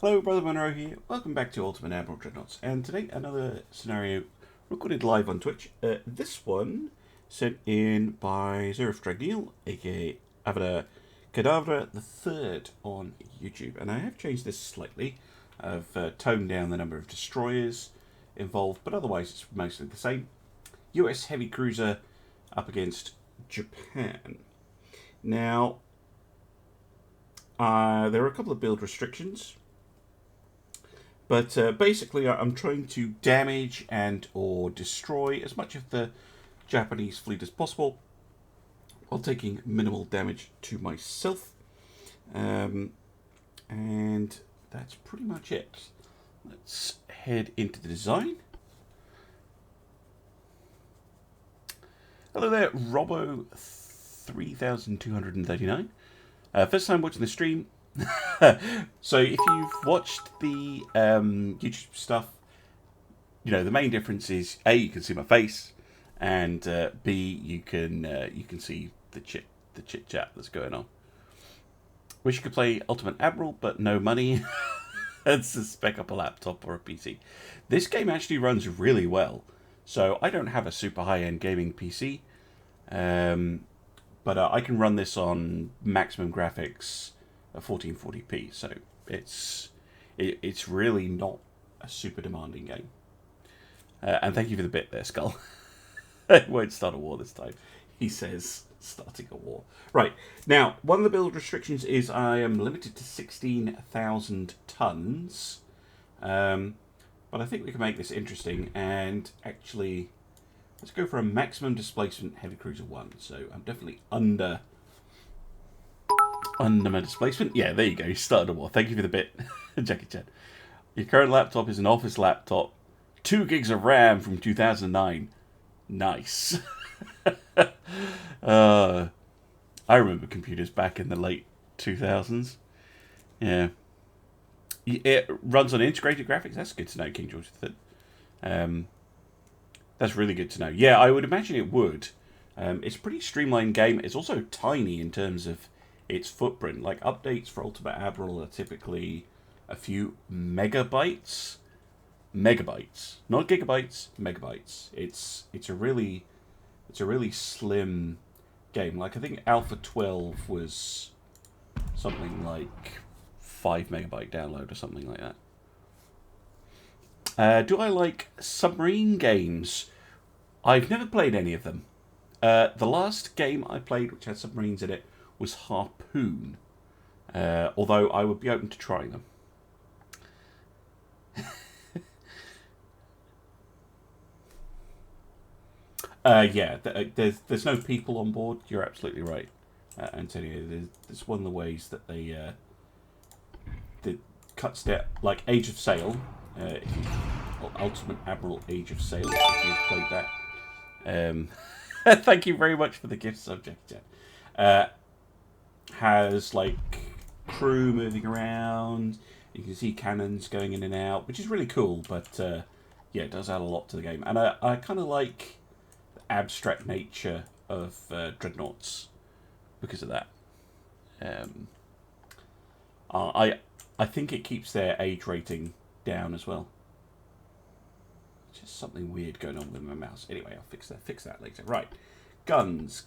Hello, Brother Monroe here. Welcome back to Ultimate Admiral Dreadnoughts. And today, another scenario recorded live on Twitch. This one sent in by Dragneel, aka Avada Kedavra the Third on YouTube. And I have changed this slightly. I've toned down the number of destroyers involved, but otherwise it's mostly the same. US heavy cruiser up against Japan. Now, there are a couple of build restrictions. But basically, I'm trying to damage and or destroy as much of the Japanese fleet as possible, while taking minimal damage to myself. And that's pretty much it. Let's head into the design. Hello there, Robo3239. First time watching the stream. So if you've watched the YouTube stuff, you know the main difference is A, you can see my face, and B, you can see the chit chat that's going on. Wish you could play Ultimate Admiral, but no money. It's to spec up a laptop or a PC. This game actually runs really well, so I don't have a super high-end gaming PC, but I can run this on maximum graphics. 1440p, so it's really not a super demanding game. And thank you for the bit there, Skull. It won't start a war this time. He says starting a war. Right, now, one of the build restrictions is I am limited to 16,000 tons. But I think we can make this interesting and actually let's go for a maximum displacement heavy cruiser 1. So I'm definitely under my displacement. Yeah, there you go. You started a war. Thank you for the bit, Jackie Chan. Your current laptop is an office laptop. 2 gigs of RAM from 2009. Nice. I remember computers back in the late 2000s. Yeah. It runs on integrated graphics. That's good to know, King George III. That's really good to know. Yeah, I would imagine it would. It's a pretty streamlined game. It's also tiny in terms of its footprint. Like updates for Ultimate Admiral are typically a few megabytes, not gigabytes, megabytes. It's a really slim game. Like I think Alpha 12 was something like 5 megabyte download or something like that. Do I like submarine games? I've never played any of them. The last game I played, which had submarines in it, was Harpoon, although I would be open to trying them. Yeah, there's no people on board. You're absolutely right, Antonio. There's one of the ways that they cuts down, like Age of Sail, Ultimate Admiral Age of Sail. If you've played that, thank you very much for the gift subject. Has like crew moving around. You can see cannons going in and out, which is really cool. But yeah, it does add a lot to the game, and I kind of like the abstract nature of Dreadnoughts because of that. I think it keeps their age rating down as well. Just something weird going on with my mouse. Anyway, I'll fix that later. Right, guns.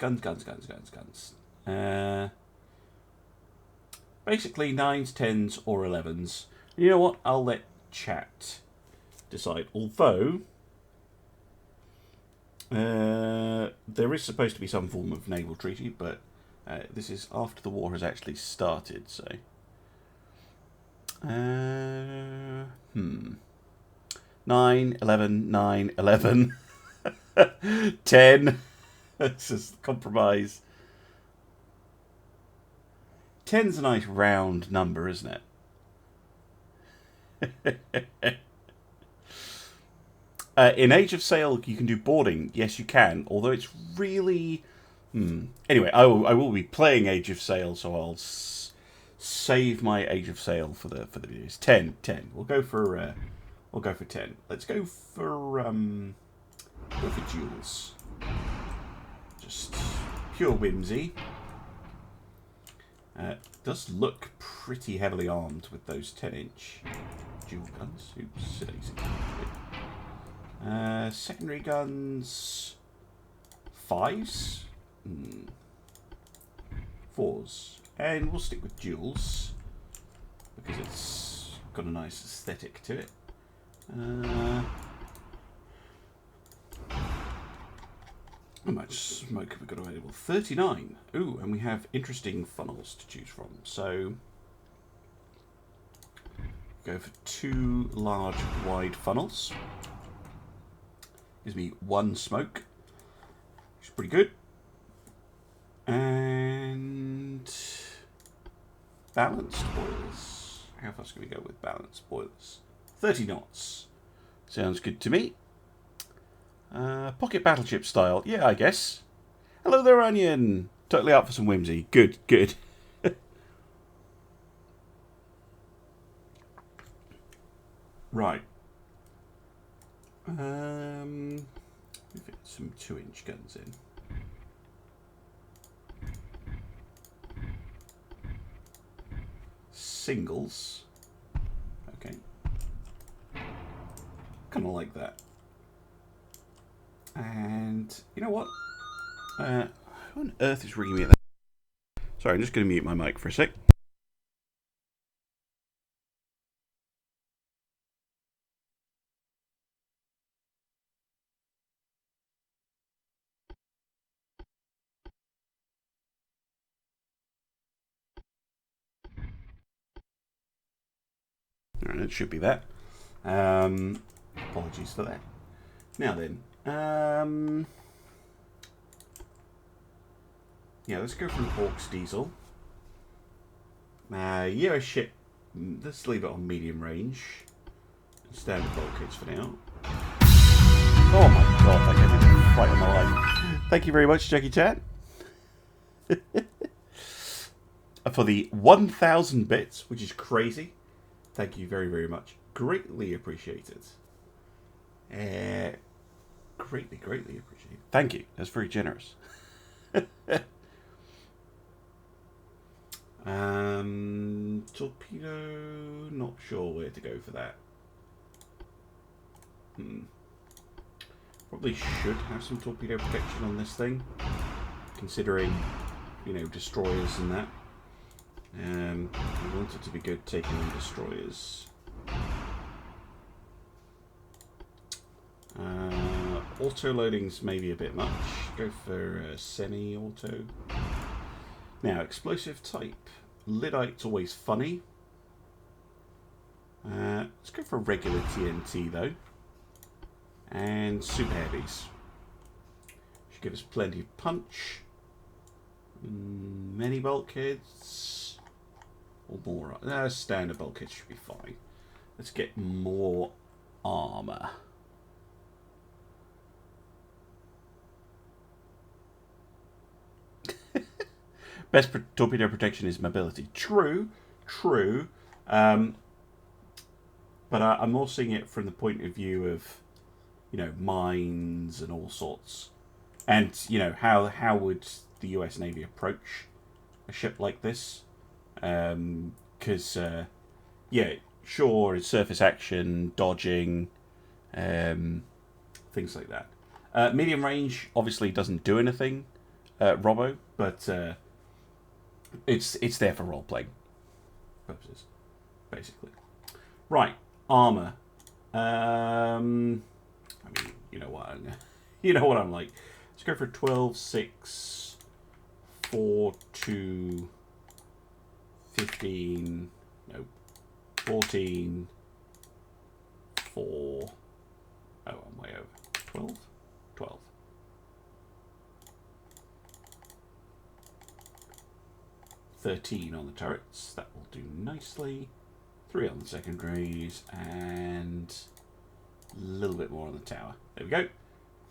Basically 9s, 10s, or 11s. You know what? I'll let chat decide. Although, there is supposed to be some form of naval treaty, but this is after the war has actually started, so... 9, 11, 9, 11. 10. It's just compromise. 10's a nice round number, isn't it? In Age of Sail, you can do boarding. Yes, you can. Although it's really... Anyway, I will be playing Age of Sail, so I'll save my Age of Sail for the videos. 10. We'll go for 10. Let's go for duels. Just pure whimsy. Does look pretty heavily armed with those 10-inch dual guns. Oops, secondary guns, 5s, 4s, and we'll stick with duals because it's got a nice aesthetic to it. How much smoke have we got available? 39. Ooh, and we have interesting funnels to choose from. So, go for 2 large, wide funnels. Gives me 1 smoke, which is pretty good. And balanced boilers. How fast can we go with balanced boilers? 30 knots. Sounds good to me. Pocket battleship style. Yeah, I guess. Hello there, Onion. Totally up for some whimsy. Good, good. Right. We'll fit some 2-inch guns in. Singles. Okay. Kind of like that. And you know what? Who on earth is ringing me at that? Sorry, I'm just going to mute my mic for a sec. Alright, it should be that. Apologies for that. Now then, yeah, let's go for an Orcs diesel. Yeah, ship. Let's leave it on medium range. Standard bulkheads for now. Oh my god, that gave me a fright on my life. Thank you very much, Jackie Chan. For the 1,000 bits, which is crazy. Thank you very, very much. Greatly appreciated. Greatly, greatly appreciated. Thank you. That's very generous. Torpedo. Not sure where to go for that. Probably should have some torpedo protection on this thing, considering, you know, destroyers and that. I want it to be good taking on destroyers. Auto loading's maybe a bit much. Go for semi-auto. Now, explosive type. Lyddite's always funny. Let's go for regular TNT though. And super heavies. Should give us plenty of punch. Many bulkheads. Or more. Standard bulkheads should be fine. Let's get more armour. Best torpedo protection is mobility. True, true. But I'm more seeing it from the point of view of, you know, mines and all sorts. And, you know, how would the US Navy approach a ship like this? Because, yeah, sure, it's surface action, dodging, things like that. Medium range obviously doesn't do anything, Robbo, but it's there for role-playing purposes, basically. Right, armour. I mean, you know what I'm like. Let's go for 12, 6, 4, 2, 15, no, 14, 4, oh, I'm way over, 12, 12. 13 on the turrets, that will do nicely. 3 on the secondaries, and a little bit more on the tower. There we go.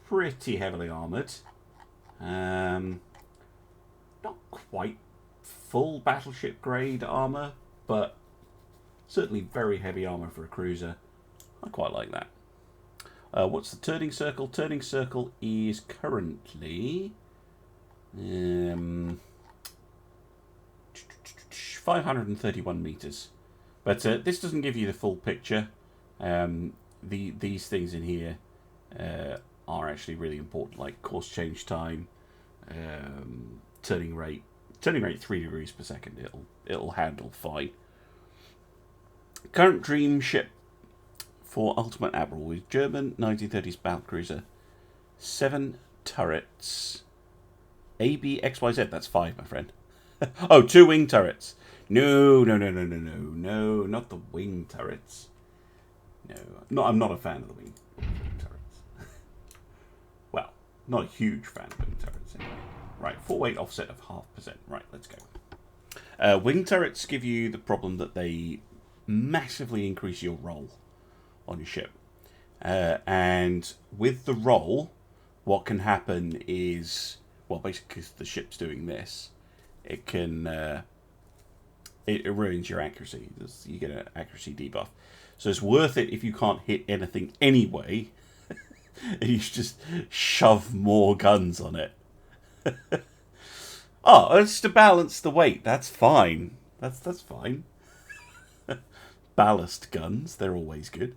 Pretty heavily armoured. Not quite full battleship grade armour, but certainly very heavy armour for a cruiser. I quite like that. What's the turning circle? Turning circle is currently 531 metres. But this doesn't give you the full picture. These things in here are actually really important, like course change time, turning rate 3 degrees per second. It'll handle fine. Current dream ship for Ultimate Admiral with German 1930s battlecruiser, 7 turrets, ABXYZ. That's 5, my friend. Oh, 2 wing turrets. No, not the wing turrets. No, I'm not a fan of the wing turrets. Well, not a huge fan of wing turrets anyway. Right, 4 weight offset of 0.5%. Right, let's go. Wing turrets give you the problem that they massively increase your roll on your ship. And with the roll, what can happen is, well, basically because the ship's doing this, it can it ruins your accuracy. You get an accuracy debuff. So it's worth it if you can't hit anything anyway. You just shove more guns on it. Oh, it's to balance the weight. That's fine. That's fine. Ballast guns, they're always good.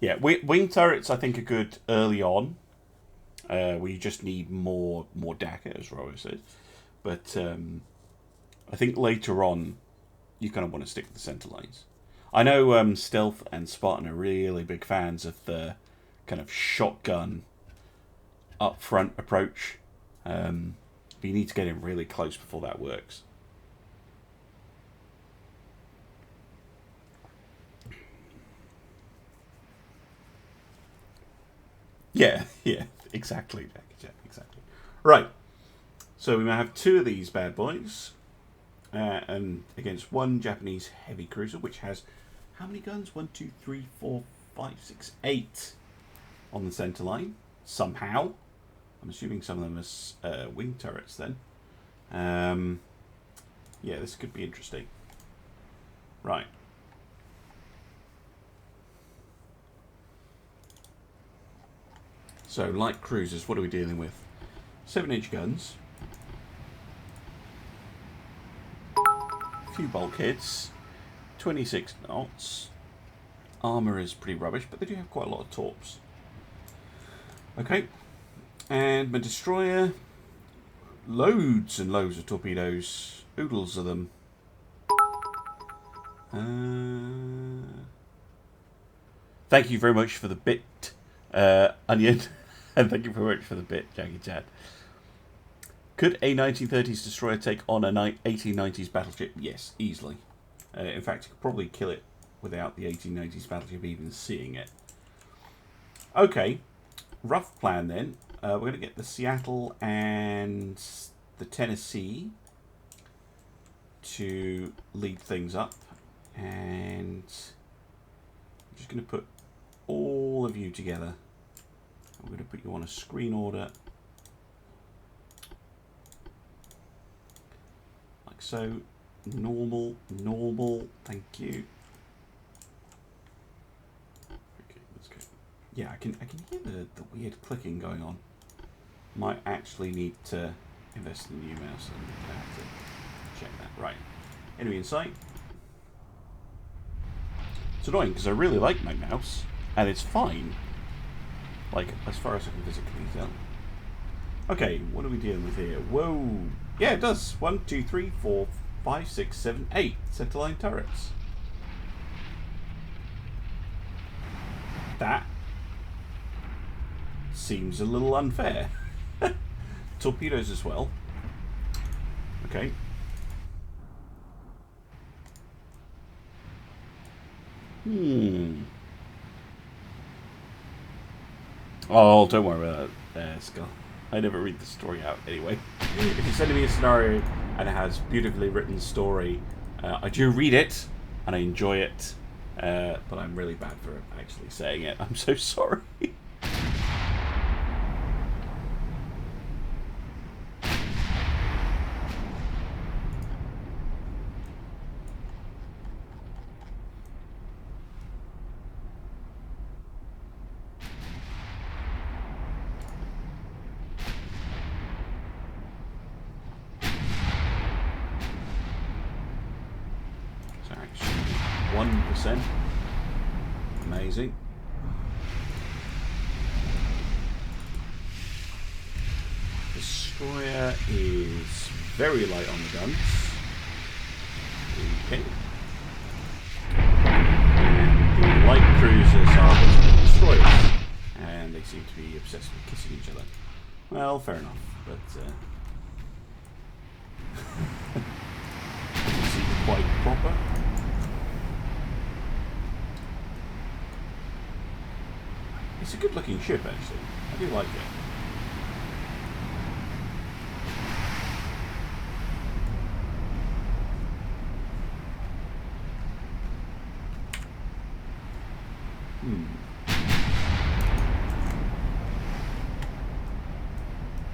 Yeah, wing turrets I think are good early on. We just need more DACA, as Roy said. But I think later on, you kind of want to stick with the centre lines. I know Stealth and Spartan are really big fans of the kind of shotgun up front approach. But you need to get in really close before that works. Yeah, exactly, Jack, exactly. Right, so we might have 2 of these bad boys, and against 1 Japanese heavy cruiser, which has how many guns? 1, 2, 3, 4, 5, 6, 8 on the centre line. Somehow, I'm assuming some of them are wing turrets. Then, yeah, this could be interesting. Right. So, light cruisers, what are we dealing with? 7-inch guns. A few bulkheads. 26 knots. Armour is pretty rubbish, but they do have quite a lot of torps. Okay. And my destroyer. Loads and loads of torpedoes. Oodles of them. Thank you very much for the bit, Onion. And thank you very much for the bit, Jackie Chad. Could a 1930s destroyer take on a 1890s battleship? Yes, easily. In fact, you could probably kill it without the 1890s battleship even seeing it. Okay, rough plan then. We're going to get the Seattle and the Tennessee to lead things up. And I'm just going to put all of you together. I'm going to put you on a screen order. Like so. Normal, thank you. Okay, let's go. Yeah, I can hear the weird clicking going on. Might actually need to invest in a new mouse and I have to check that. Right. Enemy in sight. It's annoying because I really like my mouse and it's fine. Like, as far as I can physically tell. Okay, what are we dealing with here? Whoa! Yeah, it does. 1, 2, 3, 4, 5, 6, 7, 8 centerline turrets. That seems a little unfair. Torpedoes as well. Okay. Oh, don't worry about that, Skull. I never read the story out anyway. If you're sending me a scenario and it has beautifully written story, I do read it and I enjoy it, but I'm really bad for actually saying it. I'm so sorry. 1%. Amazing. Destroyer is very light on the guns. Okay. And the light cruisers are destroyers. And they seem to be obsessed with kissing each other. Well, fair enough, but doesn't seem quite proper. It's a good looking ship actually. I do like it.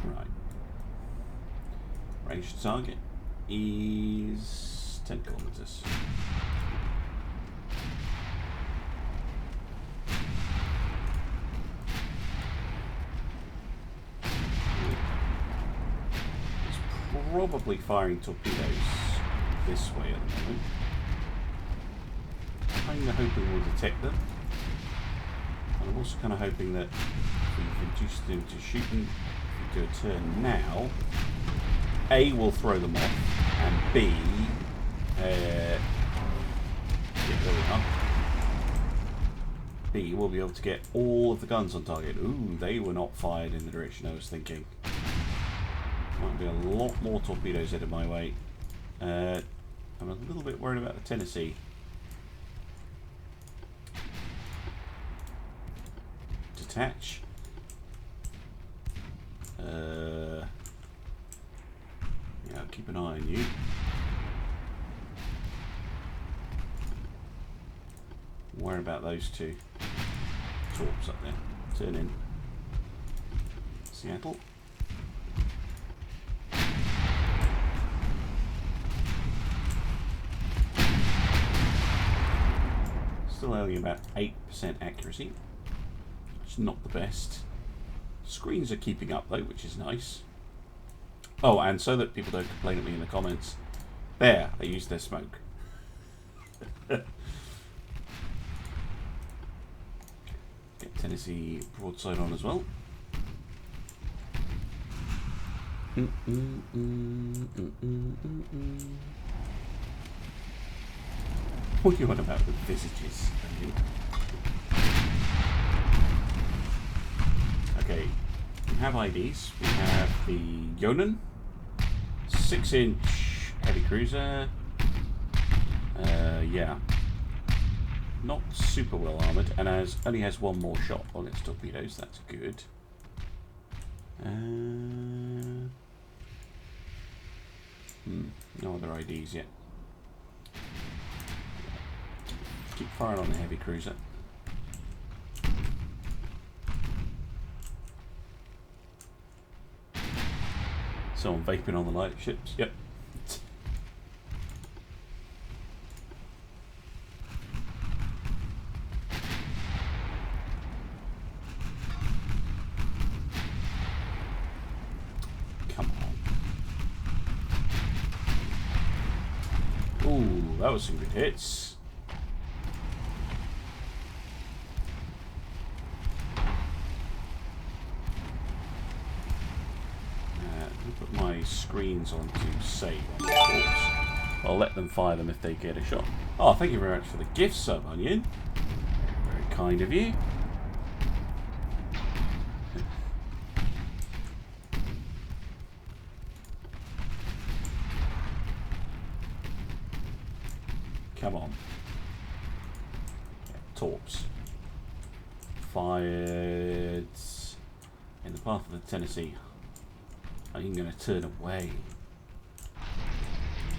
Right. Range to target is 10 kilometers. It's probably firing torpedoes this way at the moment. I'm kind of hoping we'll detect them. And I'm also kind of hoping that if we've reduced them to shooting, if we do a turn now, A, will throw them off, and B, yeah, there we are. B, will be able to get all of the guns on target. Ooh, they were not fired in the direction I was thinking. Might be a lot more torpedoes headed my way. I'm a little bit worried about the Tennessee. Detach. Yeah, I'll keep an eye on you. Worry about those two. Torps up there. Turn in. Seattle. Still only about 8% accuracy. Which is not the best. Screens are keeping up though, which is nice. Oh, and so that people don't complain at me in the comments, there, they used their smoke. Get Tennessee broadside on as well. What do you want about the visages? Okay, we have IDs. We have the Yonan, 6-inch heavy cruiser. Yeah, not super well armoured, and only has one more shot on its torpedoes. That's good. No other IDs yet. Keep firing on the heavy cruiser. Someone vaping on the light ships. Yep. Come on. Ooh, that was some good hits. Screens onto save on the torps. I'll let them fire them if they get a shot. Oh, thank you very much for the gift sub, Onion. Very kind of you. Come on. Yeah, torps. Fired in the path of the Tennessee. I'm going to turn away.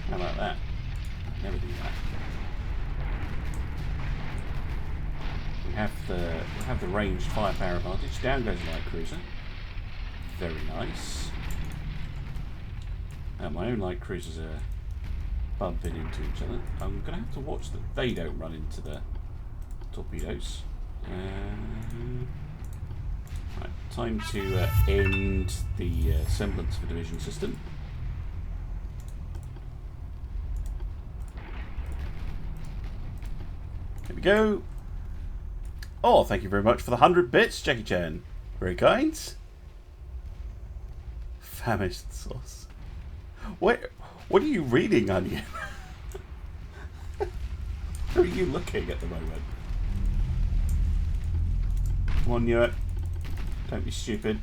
How about that? I'd never do that. We have the ranged firepower advantage. Down goes the light cruiser. Very nice. My own light cruisers are bumping into each other. I'm going to have to watch that they don't run into the torpedoes. Right, time to end the semblance of a division system. There we go. Oh, thank you very much for the 100 bits, Jackie Chan. Very kind. Famished sauce. What are you reading, Onion? Where are you looking at the moment? Come on, Newitt. Don't be stupid.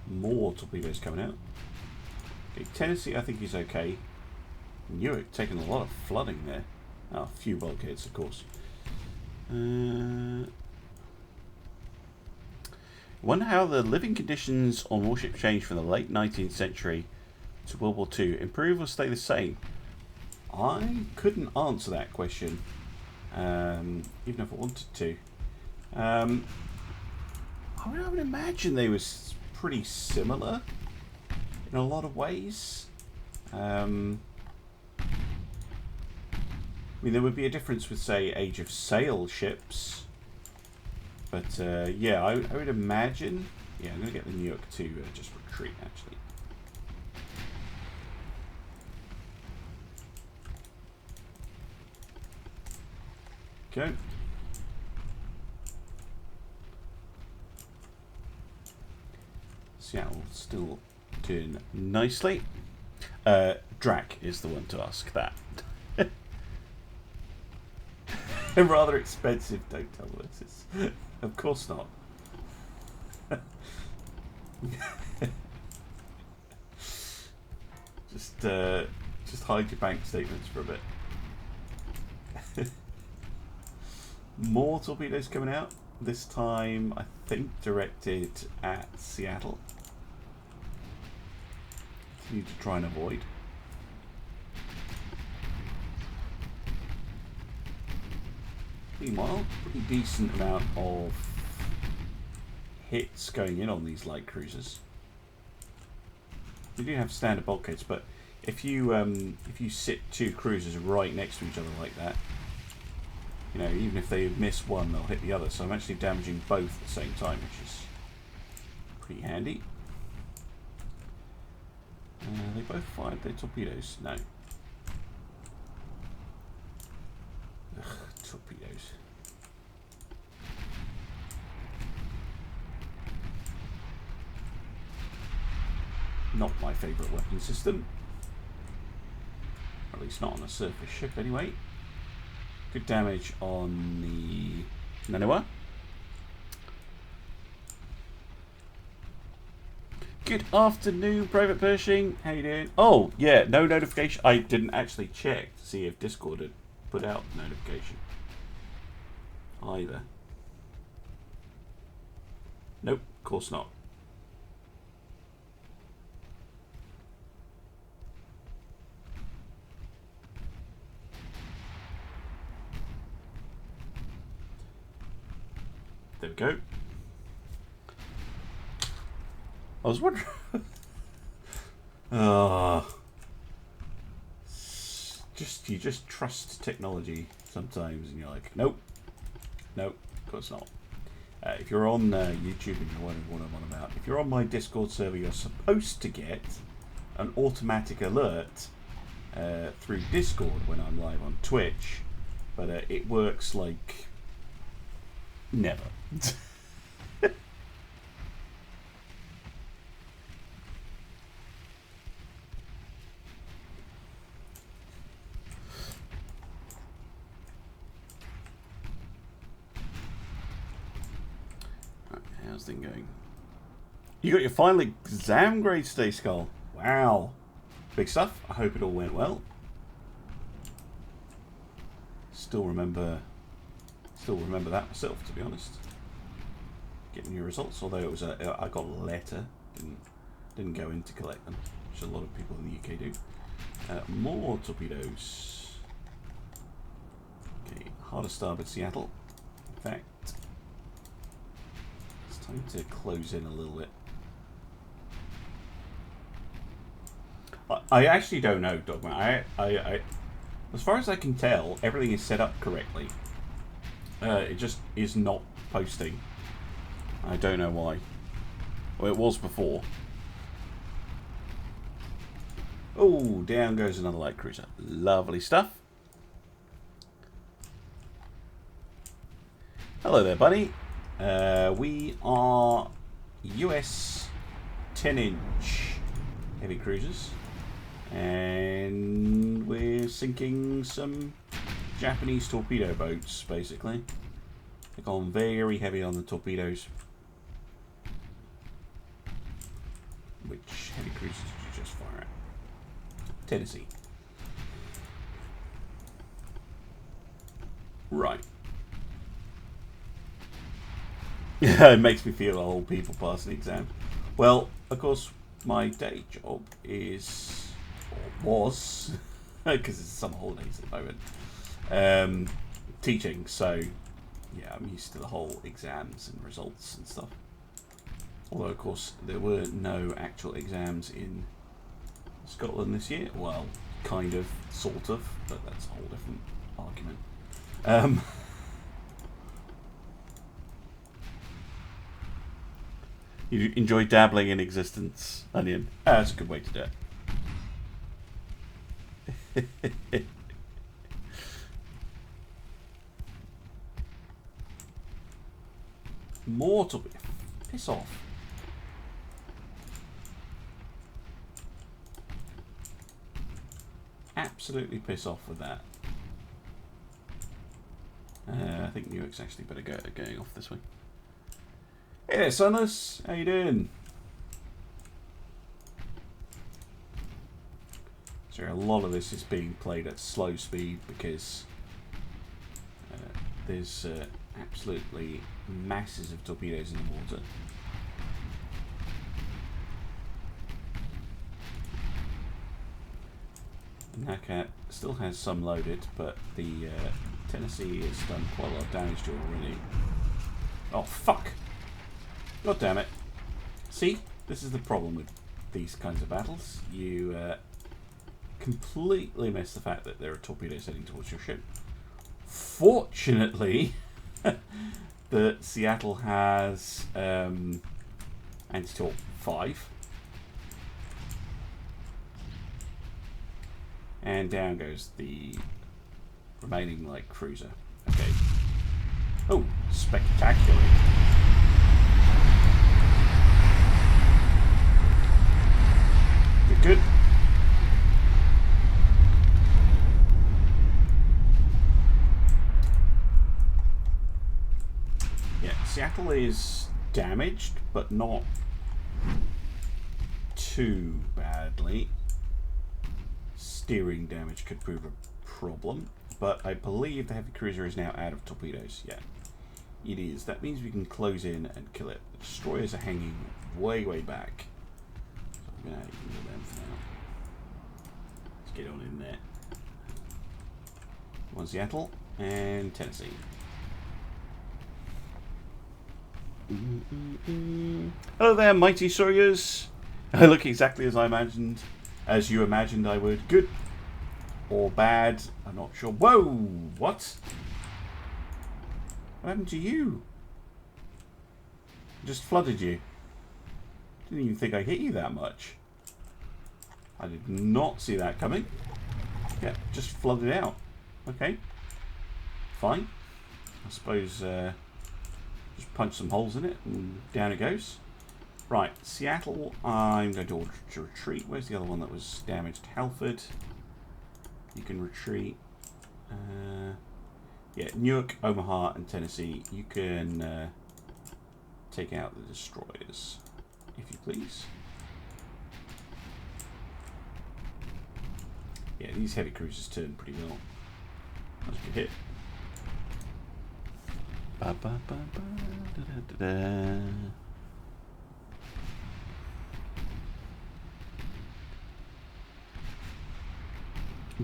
More torpedoes coming out. Okay, Tennessee, I think he's okay. Newitt taking a lot of flooding there. Oh, a few bulkheads, of course. Wonder how the living conditions on warships changed from the late 19th century to World War II. Improve or stay the same? I couldn't answer that question, even if I wanted to. I would imagine they were pretty similar in a lot of ways. I mean, there would be a difference with, say, Age of Sail ships. But, yeah, I would imagine... Yeah, I'm going to get the New York to just retreat, actually. Okay. Seattle still doing nicely. Drac is the one to ask that. Rather expensive, don't tell us. Of course not. Just hide your bank statements for a bit. More torpedoes coming out. This time, I think, directed at Seattle. Need to try and avoid. Meanwhile, pretty decent amount of hits going in on these light cruisers. You do have standard bulkheads, but if you sit two cruisers right next to each other like that, you know, even if they miss one, they'll hit the other. So I'm actually damaging both at the same time, which is pretty handy. They both fired their torpedoes. No. Ugh, torpedoes. Not my favourite weapon system. Or at least not on a surface ship anyway. Good damage on the Nanoa. Good afternoon, Private Pershing. How you doing? Oh, yeah, no notification. I didn't actually check to see if Discord had put out notification either. Nope, of course not. There we go. I was wondering. You just trust technology sometimes, and you're like, nope, of course not. If you're on YouTube and you're wondering what I'm on about, if you're on my Discord server, you're supposed to get an automatic alert through Discord when I'm live on Twitch, but it works like never. How's the thing going? You got your final exam grade today, Skull. Wow. Big stuff. I hope it all went well. Still remember that myself, to be honest. Getting your results, although it was I got a letter, didn't go in to collect them, which a lot of people in the UK do. More torpedoes. Okay, harder starboard Seattle. In fact, it's time to close in a little bit. I actually don't know, Dogma. I as far as I can tell, everything is set up correctly. It just is not posting. I don't know why. Well, it was before. Oh, down goes another light cruiser. Lovely stuff. Hello there, buddy. We are US 10-inch heavy cruisers. And we're sinking some Japanese torpedo boats, basically. They've gone very heavy on the torpedoes. Which heavy cruisers did you just fire at? Tennessee. Right. It makes me feel old people passing the exam. Well, of course, my day job is, or was, because it's summer holidays at the moment, teaching. So, yeah, I'm used to the whole exams and results and stuff. Although, of course, there were no actual exams in Scotland this year. Well, kind of, sort of, but that's a whole different argument. You enjoy dabbling in existence, Onion? That's a good way to do it. More to piss off. Absolutely piss off with that. I think Newark's actually better going off this way. Hey there, Sunless. How you doing? So a lot of this is being played at slow speed because there's absolutely masses of torpedoes in the water. The Nakat still has some loaded, but the Tennessee has done quite a lot of damage to it already. Oh, fuck! God damn it. See? This is the problem with these kinds of battles. You completely miss the fact that there are torpedoes heading towards your ship. Fortunately, the Seattle has anti-torp 5. And down goes the remaining light cruiser. Okay. Oh, spectacular. Good. Yeah, Seattle is damaged, but not too badly. Steering damage could prove a problem, but I believe the heavy cruiser is now out of torpedoes. Yeah, it is. That means we can close in and kill it. The destroyers are hanging way, way back. So I'm going to ignore them for now. Let's get on in there. One Seattle and Tennessee. Hello there, mighty Sawyers. I look exactly as I imagined. As you imagined I would. Good or bad, I'm not sure. Whoa! What? What happened to you? Just flooded you. Didn't even think I hit you that much. I did not see that coming. Yeah, just flooded out. Okay. Fine. I suppose just punch some holes in it and down it goes. Right, Seattle, I'm going to order to retreat. Where's the other one that was damaged? Halford. You can retreat. Yeah, Newark, Omaha, and Tennessee. You can take out the destroyers, if you please. Yeah, these heavy cruisers turn pretty well. That's a good hit. Ba, ba, ba, ba, da, da, da, da.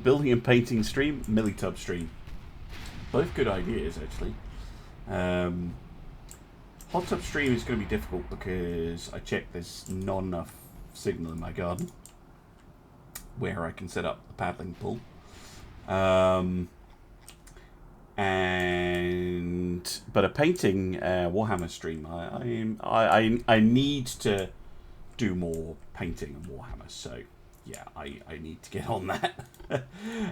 Building and painting stream, Millitub stream. Both good ideas, actually. Hot tub stream is going to be difficult because I checked there's not enough signal in my garden where I can set up the paddling pool. But a painting Warhammer stream, I need to do more painting of Warhammer, so yeah, I need to get on that.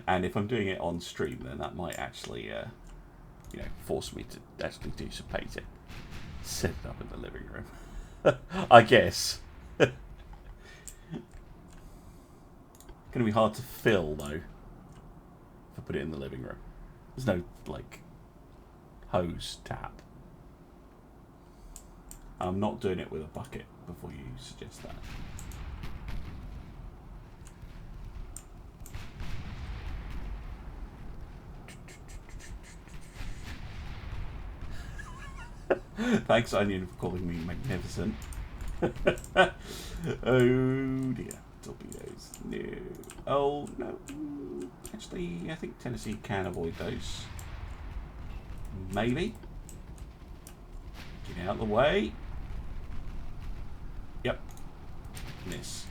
And if I'm doing it on stream, then that might actually force me to actually do some painting. Set it up in the living room. I guess. Gonna be hard to fill though if I put it in the living room. There's no like hose tap. I'm not doing it with a bucket before you suggest that. Thanks, Onion, for calling me magnificent. Oh dear. Torpedoes. No. Oh, no. Actually, I think Tennessee can avoid those. Maybe. Get out of the way. Yep. Miss.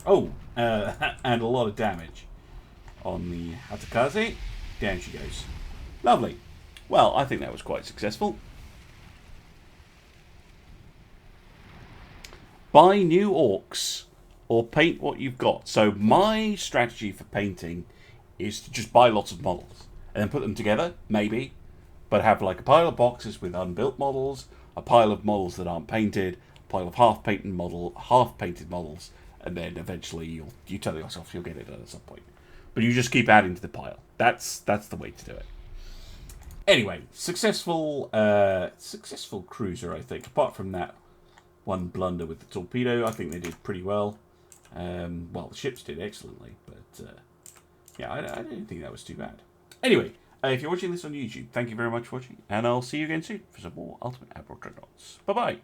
Oh, and a lot of damage on the Hatakaze. Down she goes. Lovely. Well, I think that was quite successful. Buy new orcs or paint what you've got. So my strategy for painting is to just buy lots of models and then put them together, maybe, but have like a pile of boxes with unbuilt models, a pile of models that aren't painted, a pile of half-painted models, and then eventually you tell yourself you'll get it at some point. But you just keep adding to the pile. That's the way to do it. Anyway, successful cruiser, I think. Apart from that one blunder with the torpedo, I think they did pretty well. Well, the ships did excellently, but yeah, I didn't think that was too bad. Anyway, if you're watching this on YouTube, thank you very much for watching, and I'll see you again soon for some more Ultimate Admiral Dreadnoughts. Bye-bye!